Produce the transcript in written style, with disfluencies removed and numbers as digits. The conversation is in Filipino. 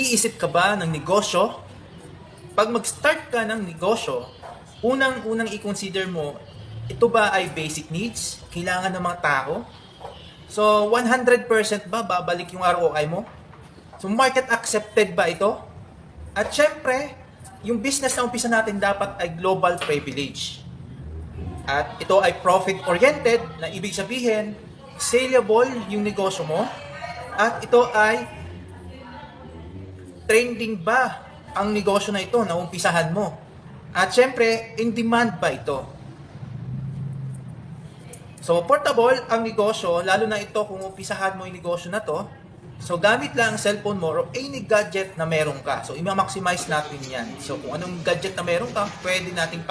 Nag-iisip ka ba ng negosyo? Pag mag-start ka ng negosyo, unang-unang i-consider mo, ito ba ay basic needs? Kailangan ng mga tao? So, 100% ba babalik yung ROI mo? So, market accepted ba ito? At syempre, yung business na umpisa natin dapat ay global privilege. At ito ay profit-oriented, na ibig sabihin, saleable yung negosyo mo. At ito ay trending ba ang negosyo na ito na umpisahan mo? At syempre, in demand ba ito? So, portable ang negosyo, lalo na ito kung umpisahan mo yung negosyo na to. So, gamit lang ang cellphone mo or any gadget na meron ka. So, i-maximize natin yan. So, kung anong gadget na meron ka, pwede nating